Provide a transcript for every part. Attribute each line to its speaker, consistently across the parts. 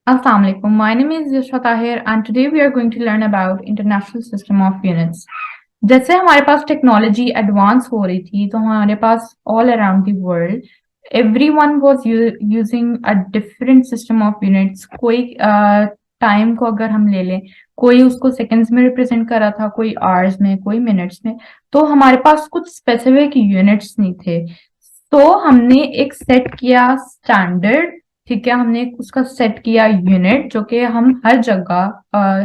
Speaker 1: Assalamu alaikum. My name is Yusra Tahir and today we are going to learn about International System of Units. जैसे हमारे पास technology advance हो रही थी तो हमारे पास all around the world everyone was using a different system of units. कोई time को अगर हम ले लें, कोई उसको सेकंड्स में रिप्रेजेंट कर रहा था, कोई आवर्स में, कोई मिनट्स में। तो हमारे पास कुछ स्पेसिफिक यूनिट्स नहीं थे। तो हमने एक सेट किया स्टैंडर्ड, ठीक है, हमने उसका सेट किया यूनिट जो कि हम हर जगह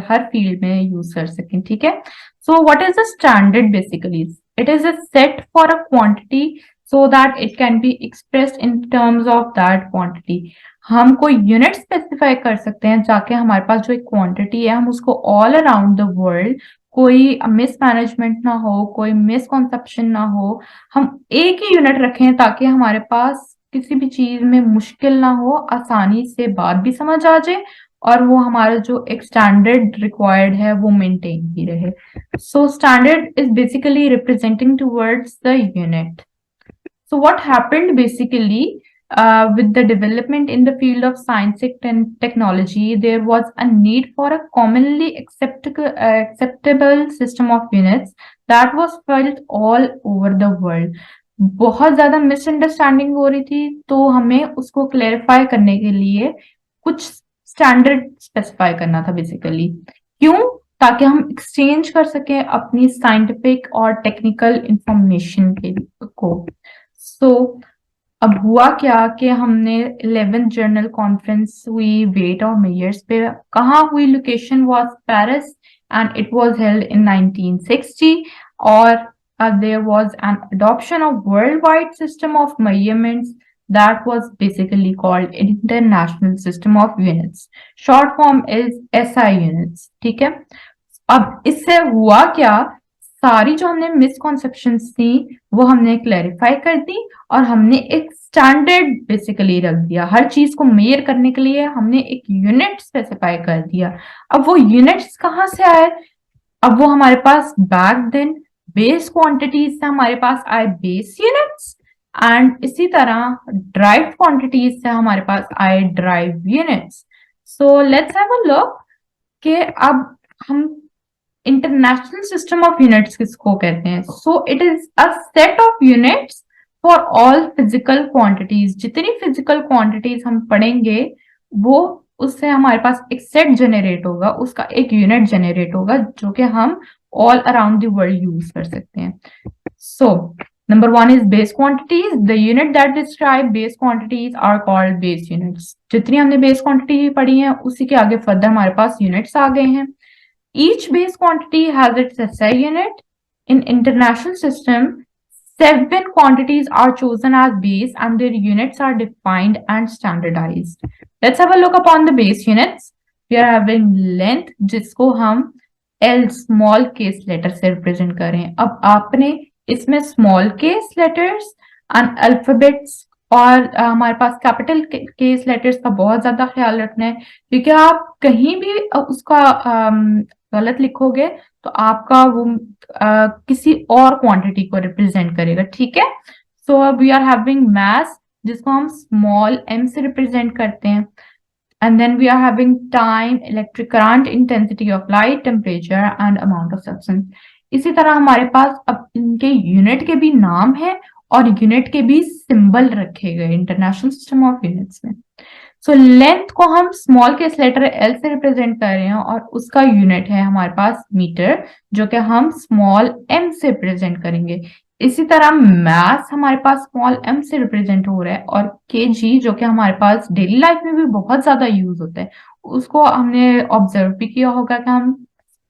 Speaker 1: हर फील्ड में यूज कर सकें, ठीक है। So what is the standard? Basically it is a set for a quantity so that it can be expressed in terms of that quantity। हम कोई यूनिट स्पेसिफाई कर सकते हैं जाके हमारे पास जो एक क्वांटिटी है हम उसको ऑल अराउंड द वर्ल्ड, कोई मिसमैनेजमेंट ना हो, कोई मिसकॉन्सेप्शन ना हो, हम एक ही यूनिट रखें ताकि हमारे पास किसी भी चीज में मुश्किल ना हो, आसानी से बात भी समझ आ जाए और वो हमारा जो एक स्टैंडर्ड रिक्वायर्ड है वो मेंटेन ही रहे। So standard is basically representing towards the unit. So what happened basically with the development in the field of science and technology, there was a need for a commonly acceptable system of units that was felt all over the world। बहुत ज्यादा misunderstanding हो रही थी तो हमें उसको clarify करने के लिए कुछ स्टैंडर्ड स्पेसिफाई करना था बेसिकली। क्यों? ताकि हम एक्सचेंज कर सकें अपनी साइंटिफिक और टेक्निकल इंफॉर्मेशन के को। सो अब हुआ क्या कि हमने 11th जर्नल कॉन्फ्रेंस हुई वेट और मेयर्स पे। कहाँ हुई? Location was Paris and it was held in 1960 और there was an adoption of worldwide system of measurements that was basically called International System of Units। Short form is SI units, ठीक है। अब इससे हुआ क्या? सारी जो हमने मिसकॉन्सेप्शंस थी वो हमने क्लैरिफाई कर दी और हमने एक स्टैंडर्ड बेसिकली रख दिया। हर चीज को मेजर करने के लिए हमने एक यूनिट स्पेसिफाई कर दिया। अब वो यूनिट्स कहाँ से आए? अब वो हमारे पास बैक देन बेस क्वांटिटीज से हमारे पास आए बेस यूनिट्स एंड इसी तरह ड्राइव्ड क्वांटिटीज से हमारे पास आए drive units. So let's have a look कि अब हम इंटरनेशनल सिस्टम ऑफ यूनिट्स किसको कहते हैं। So it is a set of units for all physical quantities. जितनी फिजिकल क्वांटिटीज हम पढ़ेंगे वो उससे हमारे पास एक सेट जनरेट होगा, उसका एक यूनिट जनरेट होगा जो कि हम all around the world use कर सकते हैं। So number one is base quantities. The unit that describe base quantities are called base units. जितनी हमने बेस क्वांटिटी पढ़ी है उसी के आगे फर्दर हमारे पास यूनिट्स आ गए हैं। Each base quantity has its SI unit. In international system, 7 quantities are chosen as base and their units are defined and standardized। Let's have a look upon the base units। We are having length जिसको हम L small case letter से represent करें। अब आपने इसमें small case letters and alphabets और हमारे पास capital case letters का बहुत ज्यादा ख्याल रखना है क्योंकि आप कहीं भी उसका गलत लिखोगे तो आपका वो किसी और क्वांटिटी को रिप्रेजेंट करेगा, ठीक है। सो अब वी आर हैविंग मास जिसको हम स्मॉल m से रिप्रेजेंट करते हैं and then we are having time, electric current, intensity of light, temperature and amount of substance. इसी तरह हमारे पास अब इनके यूनिट के भी नाम है और यूनिट के भी सिंबल रखे गए इंटरनेशनल सिस्टम ऑफ यूनिट्स में। सो लेंथ को हम स्मॉल केस लेटर एल से रिप्रेजेंट कर रहे हैं और उसका यूनिट है हमारे पास मीटर जो कि हम स्मॉल एम से रिप्रेजेंट करेंगे। इसी तरह मास हमारे पास स्मॉल एम से रिप्रेजेंट हो रहा है और केजी जो कि हमारे पास डेली लाइफ में भी बहुत ज्यादा यूज होता है उसको हमने ऑब्जर्व भी किया होगा कि हम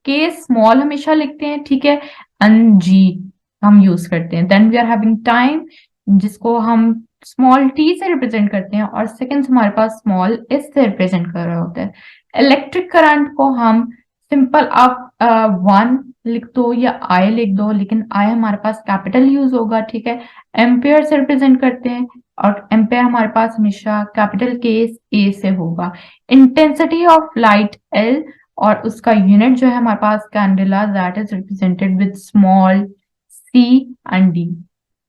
Speaker 1: के स्मॉल हमेशा लिखते हैं, ठीक है, एन जी हम यूज करते हैं। Then we are having time जिसको हम स्मॉल टी से रिप्रेजेंट करते हैं और सेकंड्स हमारे पास स्मॉल एस से रिप्रेजेंट कर रहा होता है। इलेक्ट्रिक करंट को हम सिंपल आप 1 लिख दो या आई लिख दो लेकिन आई हमारे पास कैपिटल यूज होगा, ठीक है। एम्पेयर से रिप्रेजेंट करते हैं और एम्पेयर हमारे पास हमेशा कैपिटल केस ए से होगा। इंटेंसिटी ऑफ लाइट एल और उसका यूनिट जो है हमारे पास candela that is represented with small C and D.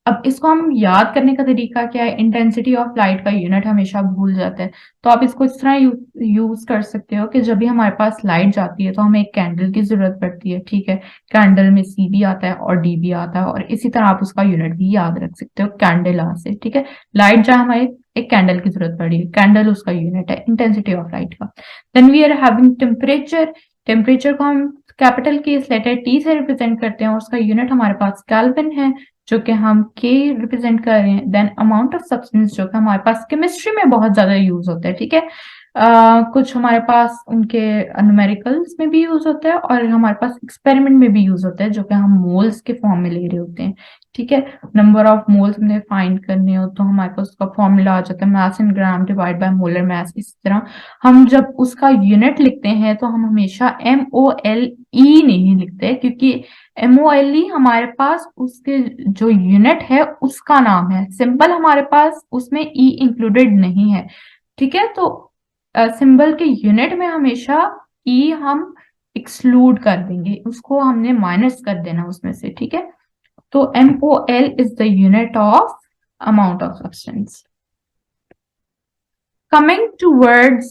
Speaker 1: अब इसको हम याद करने का तरीका क्या है, इंटेंसिटी ऑफ लाइट का यूनिट हमेशा भूल जाते हैं। तो आप इसको इस तरह यूज कर सकते हो कि जब भी हमारे पास लाइट जाती है तो हमें एक कैंडल की जरूरत पड़ती है, ठीक है। कैंडल में सी भी आता है और डी भी आता है, और इसी तरह आप उसका यूनिट भी याद रख सकते हो कैंडल से, ठीक है। लाइट जहाँ हमें एक कैंडल की जरूरत पड़ी है, कैंडल उसका यूनिट है इंटेंसिटी ऑफ लाइट का। Then we are having temperature. Temperature को हम कैपिटल की इस लेटर टी से रिप्रेजेंट करते हैं और उसका यूनिट हमारे पास केल्विन है, जो कि हम के रिप्रेजेंट कर रहे हैं। देन अमाउंट ऑफ सब्सटेंस, जो कि हमारे पास केमिस्ट्री में बहुत ज्यादा यूज होता है, ठीक है। कुछ हमारे पास उनके न्यूमेरिकल्स में भी यूज होता है और हमारे पास एक्सपेरिमेंट में भी यूज होता है, जो कि हम मोल्स के फॉर्म में ले रहे होते हैं, ठीक है। नंबर ऑफ मोल्स हमने फाइंड करने हो तो हमारे पास उसका फॉर्मूला आ जाता है mass in gram divide by molar mass. इस तरह हम जब उसका यूनिट लिखते हैं तो हम हमेशा MOLE नहीं लिखते, क्योंकि MOLE हमारे पास उसके जो यूनिट है उसका नाम है, सिंबल हमारे पास उसमें ई इंक्लूडेड नहीं है, ठीक है। तो सिंबल के यूनिट में हमेशा ई हम एक्सक्लूड कर देंगे, उसको हमने माइनस कर देना उसमें से, ठीक है। तो MOL is the unit of amount of substance. Coming towards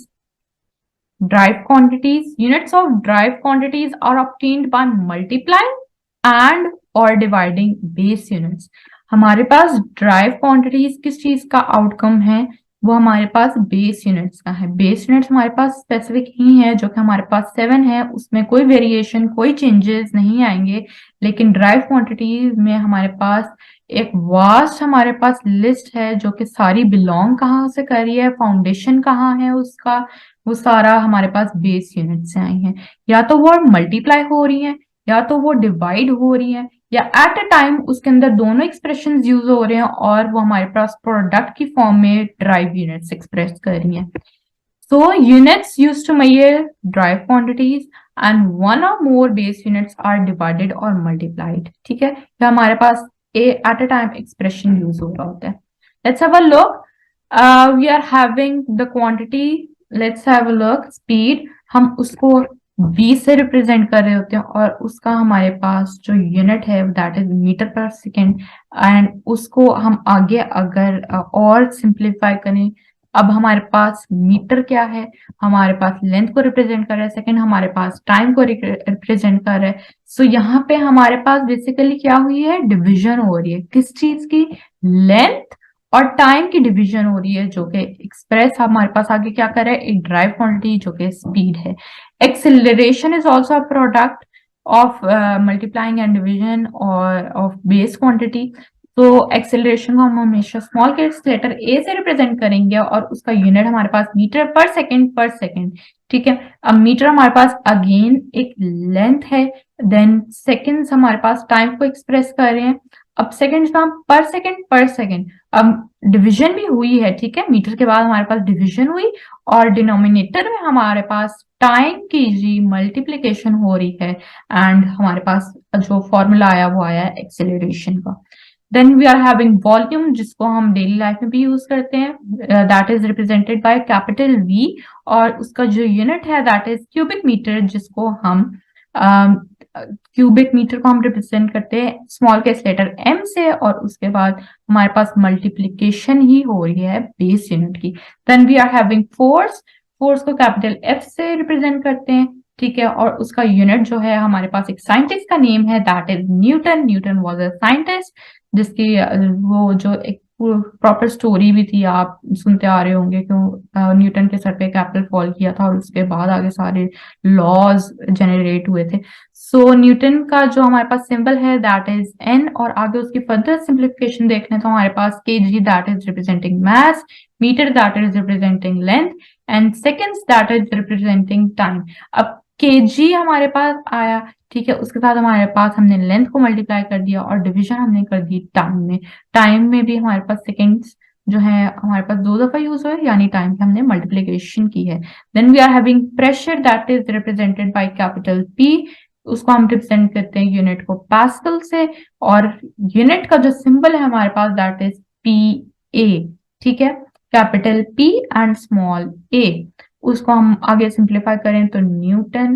Speaker 1: derived quantities, units of derived quantities are obtained by multiplying and or dividing base units. हमारे पास derived quantities किस चीज का आउटकम है, वो हमारे पास बेस यूनिट्स का है। बेस यूनिट्स हमारे पास स्पेसिफिक ही है, जो कि हमारे पास 7 है, उसमें कोई वेरिएशन कोई चेंजेस नहीं आएंगे। लेकिन ड्राइव क्वांटिटीज में हमारे पास एक वास्ट हमारे पास लिस्ट है, जो कि सारी बिलोंग कहाँ से कर रही है, फाउंडेशन कहाँ है उसका, वो सारा हमारे पास बेस यूनिट से आई है। या तो वो मल्टीप्लाई हो रही है या तो वो डिवाइड हो रही है, या एट अ टाइम उसके अंदर दोनों एक्सप्रेशन यूज हो रहे हैं और वो हमारे पास प्रोडक्ट की फॉर्म में ड्राइव यूनिट्स एक्सप्रेस कर रही हैं। So units used to measure drive quantities and one or more base units are divided or multiplied, ठीक है। तो हमारे पास a at a time expression use हो रहा होता है। Let's have a look. We are having the quantity. Let's have a look. Speed हम उसको b से रिप्रेजेंट कर रहे होते हैं और उसका हमारे पास जो यूनिट है दैट इज मीटर पर सेकेंड, एंड उसको हम आगे अगर और सिंप्लीफाई करें, अब हमारे पास मीटर क्या है, हमारे पास लेंथ को रिप्रेजेंट कर रहा है, सेकंड हमारे पास टाइम को रिप्रेजेंट कर रहा है। सो यहाँ पे हमारे पास बेसिकली क्या हुई है, डिवीजन हो रही है, किस चीज की, लेंथ और टाइम की डिवीजन हो रही है, जो कि एक्सप्रेस हमारे पास आगे क्या कर रहा है, एक ड्राइव क्वांटिटी जो कि स्पीड है। Acceleration is also a product of multiplying and division और ऑफ बेस क्वांटिटी। तो एक्सेलरेशन को हम हमेशा स्मॉल केस लेटर ए से रिप्रेजेंट करेंगे और उसका यूनिट हमारे पास मीटर पर सेकेंड, ठीक है। अब मीटर हमारे पास अगेन एक लेंथ है, देन सेकेंड्स हमारे पास टाइम को एक्सप्रेस कर रहे हैं। अब सेकेंड्स का हम पर सेकेंड, अब डिवीजन भी हुई है, ठीक है। मीटर के बाद हमारे पास डिवीजन हुई और डिनोमिनेटर में हमारे पास टाइम की जी मल्टीप्लीकेशन हो रही है, एंड हमारे पास जो फॉर्मूला आया वो आया है एक्सेलरेशन का। Then we are having volume, जिसको हम डेली लाइफ में भी यूज करते हैं, that is represented by capital V, और उसका जो यूनिट है दैट इज क्यूबिक मीटर, जिसको हम क्यूबिक मीटर को हम रिप्रेजेंट करते हैं स्मॉल केस लेटर M से, और उसके बाद हमारे पास मल्टीप्लीकेशन ही हो रही है बेस यूनिट की। Then we are having force, force को कैपिटल F से रिप्रेजेंट करते हैं, ठीक है। और उसका यूनिट जो है हमारे पास एक साइंटिस्ट का नेम है that is Newton. Newton was a scientist जिसकी वो जो एक प्रॉपर स्टोरी भी थी, आप सुनते आ रहे होंगे क्यों न्यूटन के सर पे एक एप्पल फॉल किया था और उसके बाद आगे सारे लॉज जनरेट हुए थे। सो न्यूटन का जो हमारे पास सिंबल है दैट इज N, और आगे उसकी फर्दर सिंप्लीफिकेशन देखने तो हमारे पास kg that is representing mass, metre that is representing length, and seconds that is representing time. अब kg हमारे पास आया, ठीक है, उसके साथ हमारे पास हमने लेंथ को मल्टीप्लाई कर दिया और डिवीजन हमने कर दी टाइम में। टाइम में भी हमारे पास सेकेंड्स जो है हमारे पास 2 दफा यूज हुए, यानी टाइम की हमने मल्टीप्लीकेशन की है। Then we are having pressure that is represented by capital P, उसको हम रिप्रेजेंट करते हैं यूनिट को पास्कल से, और यूनिट का जो सिंबल है हमारे पास दैट इज PA, ठीक है, capital P and small a। उसको हम आगे सिंप्लीफाई करें तो न्यूटन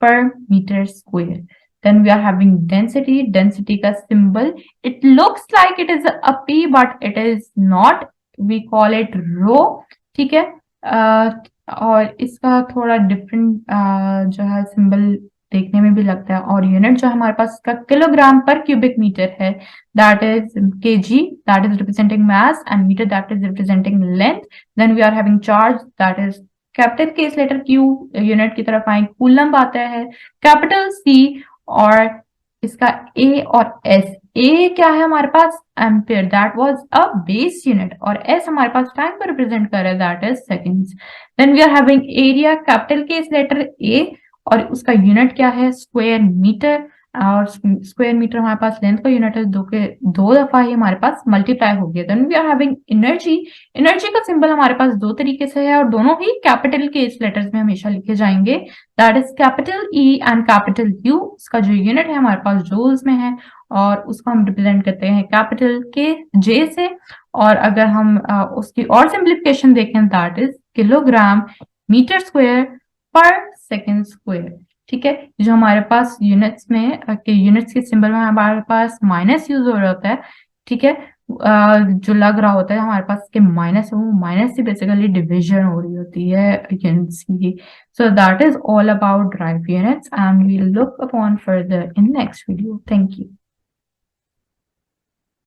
Speaker 1: पर metre square. Then we are having density. Density का symbol, it looks like it is a P but it is not. We call it rho. ठीक है. और इसका थोड़ा different जो है symbol देखने में भी लगता है. और यूनिट जो हमारे पास इसका किलोग्राम पर क्यूबिक मीटर है, that is kg, that is representing mass, and meter, that is representing length. Then we are having charge, that is capital case letter Q unit की तरफ आए, कूलम्ब आता है, कैपिटल सी, और इसका ए और एस. ए क्या है हमारे पास? Ampere, that was a base unit, और एस हमारे पास टाइम को रिप्रेजेंट कर रहा है, that is seconds. Then we are having area, capital case letter A, और उसका यूनिट क्या है? स्क्वायर मीटर, और स्क्वायर मीटर हमारे पास लेंथ का यूनिट है, दो दफा ही हमारे पास मल्टीप्लाई हो गया. Then we are having energy. Energy का सिंबल हमारे पास दो तरीके से है, और दोनों ही कैपिटल के इस लेटर्स में हमेशा लिखे जाएंगे, that is capital E and capital you. इसका जो यूनिट है हमारे पास जूल्स में है, और उसको हम रिप्रेजेंट करते हैं कैपिटल के जे से. और अगर हम उसकी और सिंप्लीफिकेशन देखें, that is kilogram metre square पर सेकेंड स्क्वायर. ठीक है. जो हमारे पास यूनिट्स में यूनिट्स के सिंबल में हमारे पास माइनस यूज हो रहा होता है. ठीक है. जो लग रहा होता है हमारे पास के माइनस, वो माइनस से बेसिकली डिविजन हो रही होती है यूनिट्स की. So that is all about drive units, and we look upon further in next video. Thank you.